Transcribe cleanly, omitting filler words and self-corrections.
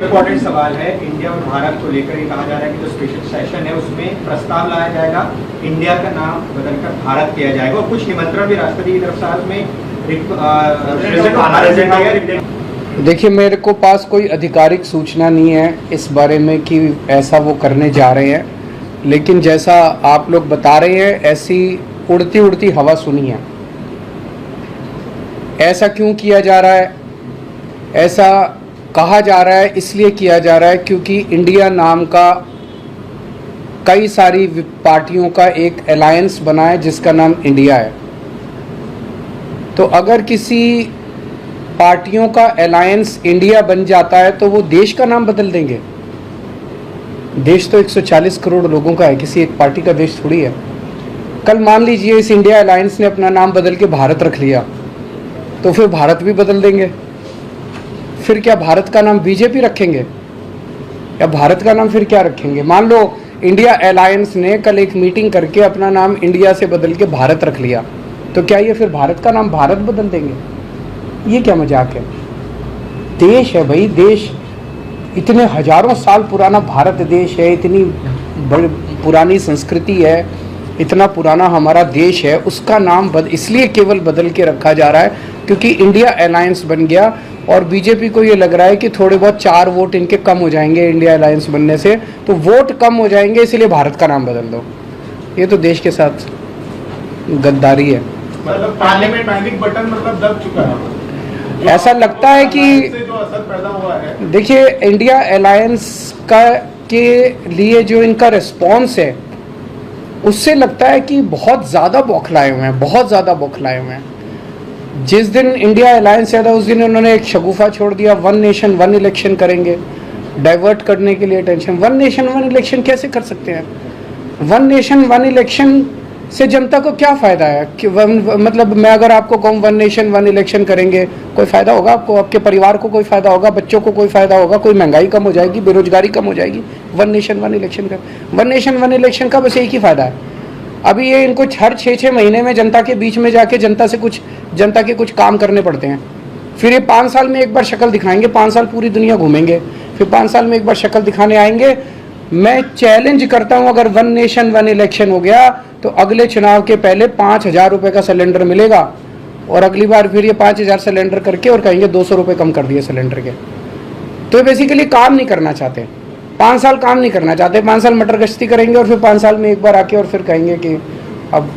Important सवाल है India और भारत को लेकर। ये कहा जा रहा है कि जो स्पेशल सेशन है उसमें प्रस्ताव लाया जाएगा, इंडिया का नाम बदलकर भारत किया जाएगा और कुछ निमंत्रण भी राष्ट्रपति की तरफ से हाल में। देखिए, मेरे को पास कोई आधिकारिक सूचना नहीं है इस बारे में कि ऐसा वो करने जा रहे हैं, लेकिन जैसा आप लोग बता रहे हैं ऐसी उड़ती उड़ती हवा सुनी है। ऐसा क्यों किया जा रहा है? ऐसा कहा जा रहा है इसलिए किया जा रहा है क्योंकि इंडिया नाम का कई सारी पार्टियों का एक अलायंस बना है जिसका नाम इंडिया है। तो अगर किसी पार्टियों का अलायंस इंडिया बन जाता है तो वो देश का नाम बदल देंगे। देश तो 140 करोड़ लोगों का है, किसी एक पार्टी का देश थोड़ी है। कल मान लीजिए इस इंडिया अलायंस ने अपना नाम बदल के भारत रख लिया तो फिर भारत भी बदल देंगे। फिर क्या भारत का नाम बीजेपी रखेंगे या भारत का नाम फिर क्या रखेंगे? मान लो इंडिया अलायंस ने कल एक मीटिंग करके अपना नाम इंडिया से बदल के भारत रख लिया तो क्या ये फिर भारत का नाम भारत बदल देंगे? ये क्या मजाक है? देश है भाई, देश इतने हजारों साल पुराना भारत देश है, इतनी बड़ी पुरानी संस्कृति है, इतना पुराना हमारा देश है, उसका नाम इसलिए केवल बदल के रखा जा रहा है क्योंकि इंडिया अलायंस बन गया और बीजेपी को ये लग रहा है कि थोड़े बहुत 4 वोट इनके कम हो जाएंगे इंडिया अलायंस बनने से, तो वोट कम हो जाएंगे इसलिए भारत का नाम बदल दो। ये तो देश के साथ गद्दारी है। मतलब पार्लियामेंट पैनिक बटन मतलब दब चुका है। ऐसा लगता है कि जो असर पैदा हुआ है, देखिए इंडिया अलायंस का के लिए जो इनका रिस्पॉन्स है उससे लगता है कि बहुत ज़्यादा बौखलाए हुए हैं, बहुत ज़्यादा बौखलाए हुए हैं। जिस दिन इंडिया अलायंस आया था उस दिन उन्होंने एक शगुफा छोड़ दिया, 1 नेशन 1 इलेक्शन करेंगे, डाइवर्ट करने के लिए टेंशन। 1 नेशन 1 इलेक्शन कैसे कर सकते हैं? 1 नेशन 1 इलेक्शन से जनता को क्या फ़ायदा है कि मतलब मैं अगर आपको कहूँ 1 नेशन 1 इलेक्शन करेंगे, कोई फ़ायदा होगा आपको? आपके परिवार को कोई फ़ायदा होगा? बच्चों को कोई फ़ायदा होगा? कोई महंगाई कम हो जाएगी, बेरोजगारी कम हो जाएगी? 1 नेशन 1 इलेक्शन का 1 नेशन 1 इलेक्शन का बस एक ही फ़ायदा है। अभी ये इनको हर 6-6 महीने में जनता के बीच में जाके जनता के कुछ काम करने पड़ते हैं। फिर ये 5 साल में एक बार शक्ल दिखाएंगे, 5 साल पूरी दुनिया घूमेंगे, फिर 5 साल में एक बार शक्ल दिखाने आएंगे। मैं चैलेंज करता हूं अगर 1 नेशन 1 इलेक्शन हो गया तो अगले चुनाव के पहले 5,000 रुपये का सिलेंडर मिलेगा और अगली बार फिर ये 5,000 सिलेंडर करके और कहेंगे 200 रुपये कम कर दिए सिलेंडर के। तो बेसिकली काम नहीं करना चाहते, 5 साल काम नहीं करना चाहते, 5 साल मटर गश्ती करेंगे और फिर 5 साल में एक बार आके और फिर कहेंगे कि अब